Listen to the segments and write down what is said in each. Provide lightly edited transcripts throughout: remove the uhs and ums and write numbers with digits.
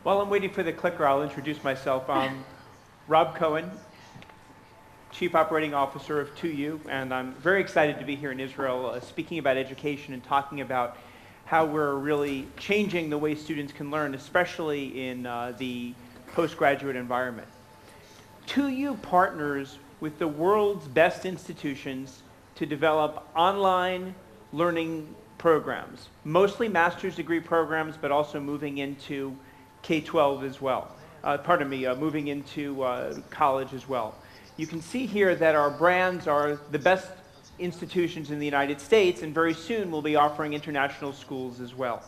While I'm waiting for the clicker, I'll introduce myself. I'm Rob Cohen, Chief Operating Officer of 2U, and I'm very excited to be here in Israel speaking about education and talking about how we're really changing the way students can learn, especially in the postgraduate environment. 2U partners with the world's best institutions to develop online learning programs, mostly master's degree programs, but also moving into K-12 as well. Moving into college as well. You can see here that our brands are the best institutions in the United States, and very soon we'll be offering international schools as well.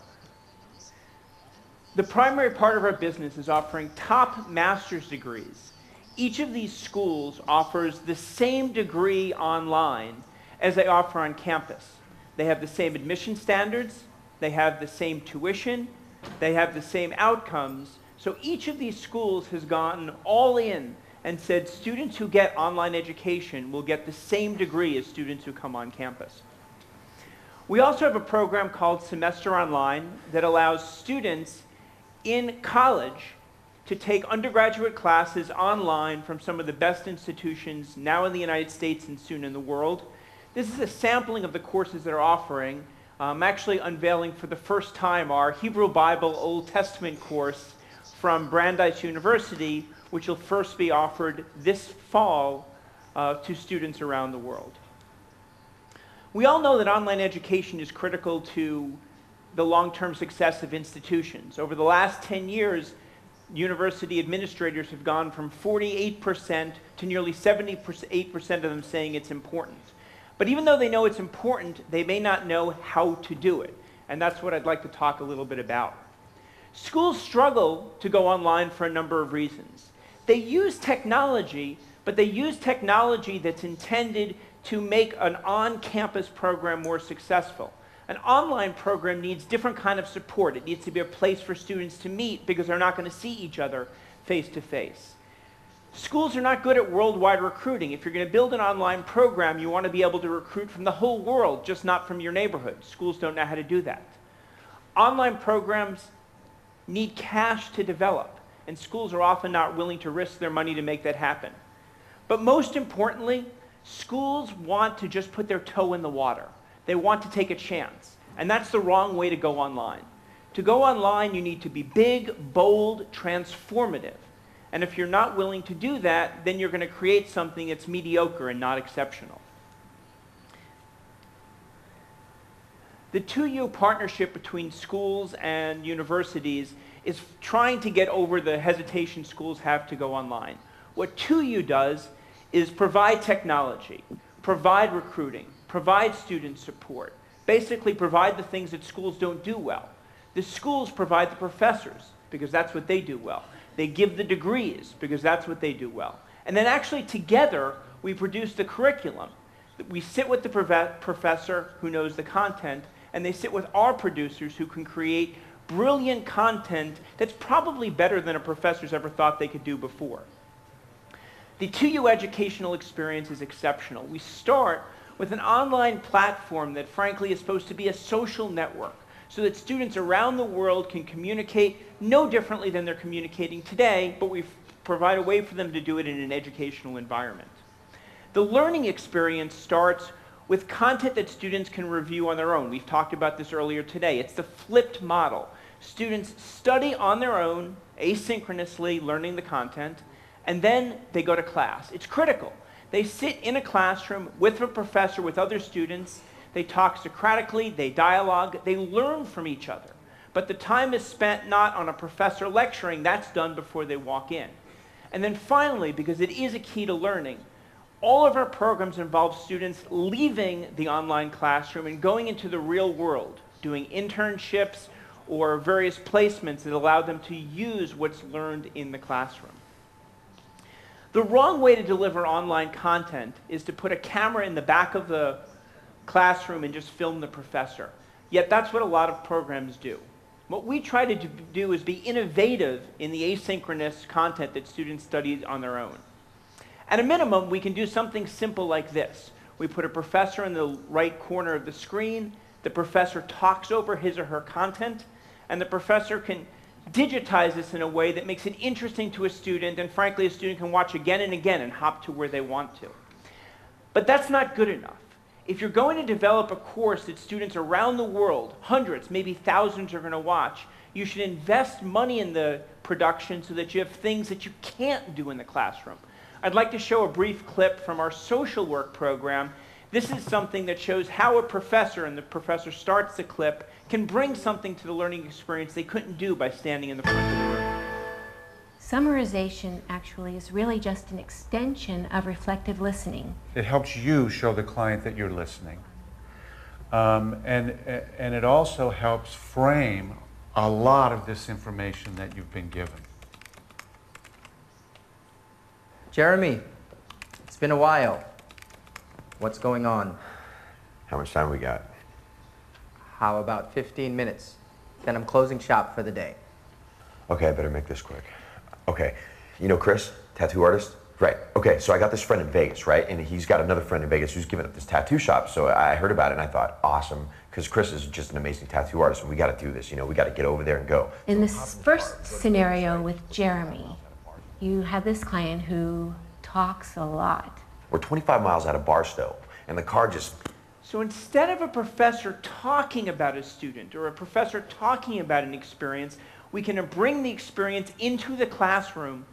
The primary part of our business is offering top master's degrees. Each of these schools offers the same degree online as they offer on campus. They have the same admission standards, they have the same tuition, they have the same outcomes. So each of these schools has gone all in and said students who get online education will get the same degree as students who come on campus. We also have a program called Semester Online that allows students in college to take undergraduate classes online from some of the best institutions now in the United States and soon in the world. This is a sampling of the courses that are offering. I'm actually unveiling for the first time our Hebrew Bible Old Testament course from Brandeis University, which will first be offered this fall to students around the world. We all know that online education is critical to the long-term success of institutions. Over the last 10 years, university administrators have gone from 48% to nearly 78% of them saying it's important. But even though they know it's important, they may not know how to do it. And that's what I'd like to talk a little bit about. Schools struggle to go online for a number of reasons. They use technology, but they use technology that's intended to make an on-campus program more successful. An online program needs different kind of support. It needs to be a place for students to meet because they're not going to see each other face to face. Schools are not good at worldwide recruiting. If you're going to build an online program, you want to be able to recruit from the whole world, just not from your neighborhood. Schools don't know how to do that. Online programs need cash to develop, and schools are often not willing to risk their money to make that happen. But most importantly, schools want to just put their toe in the water. They want to take a chance, and that's the wrong way to go online. To go online, you need to be big, bold, transformative. And if you're not willing to do that, then you're going to create something that's mediocre and not exceptional. The 2U partnership between schools and universities is trying to get over the hesitation schools have to go online. What 2U does is provide technology, provide recruiting, provide student support, basically provide the things that schools don't do well. The schools provide the professors because that's what they do well. They give the degrees because that's what they do well. And then actually together we produce the curriculum. We sit with the professor who knows the content, and they sit with our producers who can create brilliant content that's probably better than a professor's ever thought they could do before. The 2U educational experience is exceptional. We start with an online platform that frankly is supposed to be a social network so that students around the world can communicate no differently than they're communicating today, but we provide a way for them to do it in an educational environment. The learning experience starts with content that students can review on their own. We've talked about this earlier today. It's the flipped model. Students study on their own, asynchronously learning the content, and then they go to class. It's critical. They sit in a classroom with a professor, with other students. They talk Socratically, they dialogue, they learn from each other. But the time is spent not on a professor lecturing, that's done before they walk in. And then finally, because it is a key to learning, all of our programs involve students leaving the online classroom and going into the real world, doing internships or various placements that allow them to use what's learned in the classroom. The wrong way to deliver online content is to put a camera in the back of the classroom and just film the professor. Yet that's what a lot of programs do. What we try to do is be innovative in the asynchronous content that students study on their own. At a minimum, we can do something simple like this. We put a professor in the right corner of the screen, the professor talks over his or her content, and the professor can digitize this in a way that makes it interesting to a student, and frankly, a student can watch again and again and hop to where they want to. But that's not good enough. If you're going to develop a course that students around the world, hundreds, maybe thousands, are going to watch, you should invest money in the production so that you have things that you can't do in the classroom. I'd like to show a brief clip from our social work program. This is something that shows how a professor, and the professor starts the clip, can bring something to the learning experience they couldn't do by standing in the front of the room. Summarization actually is really just an extension of reflective listening. It helps you show the client that you're listening. And it also helps frame a lot of this information that you've been given. Jeremy, it's been a while. What's going on? How much time we got? How about 15 minutes? Then I'm closing shop for the day. Okay, I better make this quick. Okay, you know Chris, tattoo artist? Right, okay, so I got this friend in Vegas, right? And he's got another friend in Vegas who's giving up this tattoo shop. So I heard about it and I thought, awesome, because Chris is just an amazing tattoo artist and we got to do this, you know, we got to get over there and go. In this first scenario with Jeremy, you have this client who talks a lot. We're 25 miles out of Barstow and the car just... So instead of a professor talking about a student or a professor talking about an experience, we can bring the experience into the classroom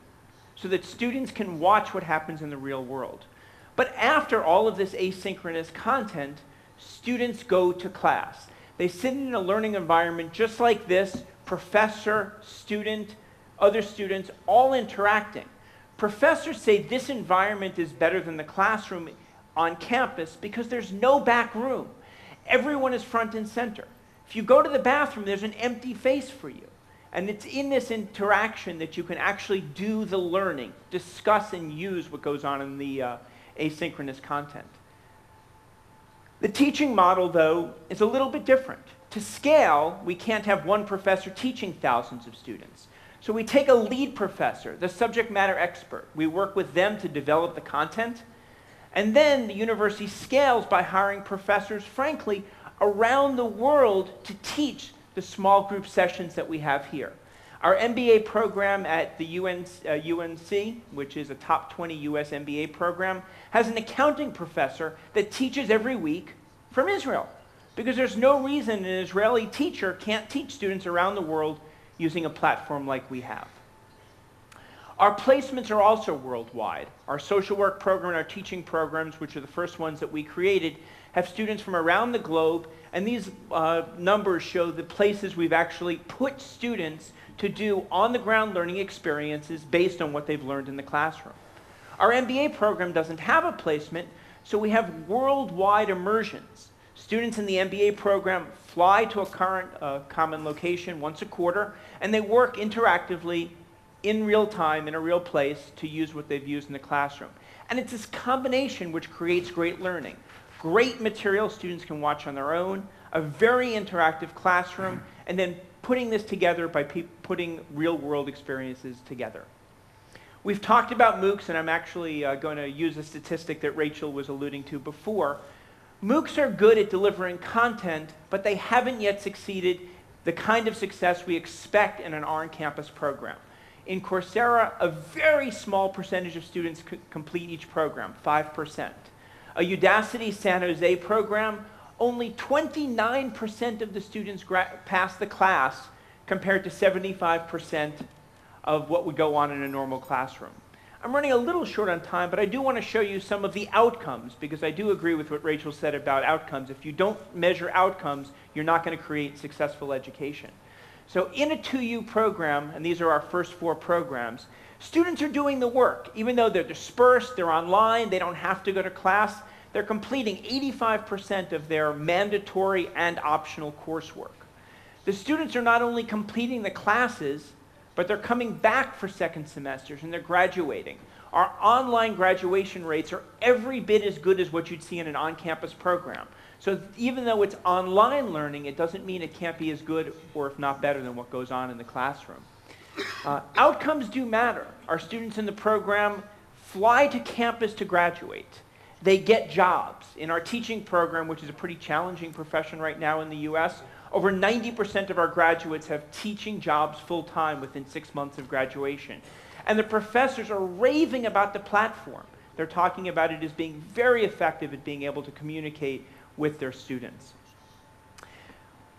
so that students can watch what happens in the real world. But after all of this asynchronous content, students go to class. They sit in a learning environment just like this, professor, student, other students, all interacting. Professors say this environment is better than the classroom on campus because there's no back room. Everyone is front and center. If you go to the bathroom, there's an empty face for you. And it's in this interaction that you can actually do the learning, discuss and use what goes on in the asynchronous content. The teaching model, though, is a little bit different. To scale, we can't have one professor teaching thousands of students. So we take a lead professor, the subject matter expert. We work with them to develop the content. And then the university scales by hiring professors, frankly, around the world to teach the small group sessions that we have here. Our MBA program at the UNC, which is a top 20 US MBA program, has an accounting professor that teaches every week from Israel. Because there's no reason an Israeli teacher can't teach students around the world using a platform like we have. Our placements are also worldwide. Our social work program and our teaching programs, which are the first ones that we created, have students from around the globe, and these numbers show the places we've actually put students to do on-the-ground learning experiences based on what they've learned in the classroom. Our MBA program doesn't have a placement, so we have worldwide immersions. Students in the MBA program fly to a current common location once a quarter, and they work interactively in real time, in a real place, to use what they've used in the classroom. And it's this combination which creates great learning. Great material students can watch on their own, a very interactive classroom, and then putting this together by putting real-world experiences together. We've talked about MOOCs, and I'm actually going to use a statistic that Rachel was alluding to before. MOOCs are good at delivering content, but they haven't yet succeeded the kind of success we expect in an on-campus program. In Coursera, a very small percentage of students complete each program, 5%. A Udacity San Jose program, only 29% of the students pass the class compared to 75% of what would go on in a normal classroom. I'm running a little short on time, but I do want to show you some of the outcomes, because I do agree with what Rachel said about outcomes. If you don't measure outcomes, you're not going to create successful education. So in a 2U program, and these are our first 4 programs, students are doing the work. Even though they're dispersed, they're online, they don't have to go to class, they're completing 85% of their mandatory and optional coursework. The students are not only completing the classes, but they're coming back for second semesters and they're graduating. Our online graduation rates are every bit as good as what you'd see in an on-campus program. So even though it's online learning, it doesn't mean it can't be as good or if not better than what goes on in the classroom. Outcomes do matter. Our students in the program fly to campus to graduate. They get jobs. In our teaching program, which is a pretty challenging profession right now in the US, Over 90% of our graduates have teaching jobs full-time within 6 months of graduation. And the professors are raving about the platform. They're talking about it as being very effective at being able to communicate with their students.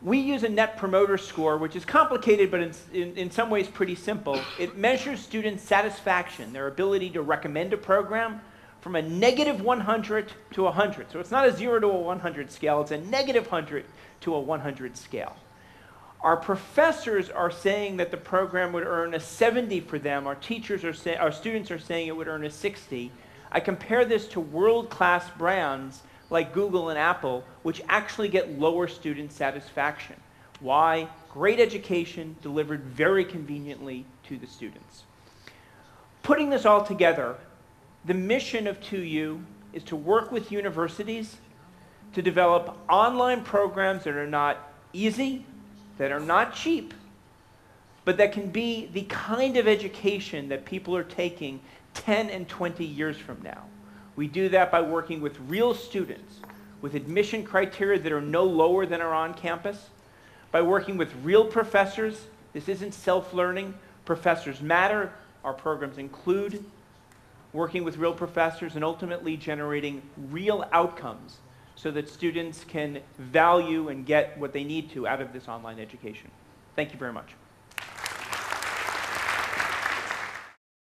We use a Net Promoter Score, which is complicated, but in some ways pretty simple. It measures student satisfaction, their ability to recommend a program, from a negative 100 to 100. So it's not a 0 to a 100 scale, it's a negative 100 to a 100 scale. Our professors are saying that the program would earn a 70 for them. Our students are saying it would earn a 60. I compare this to world-class brands like Google and Apple, which actually get lower student satisfaction. Why? Great education delivered very conveniently to the students. Putting this all together, the mission of 2U is to work with universities to develop online programs that are not easy, that are not cheap, but that can be the kind of education that people are taking 10 and 20 years from now. We do that by working with real students, with admission criteria that are no lower than are on campus, by working with real professors. This isn't self-learning. Professors matter. Our programs include working with real professors and ultimately generating real outcomes so that students can value and get what they need to out of this online education. Thank you very much.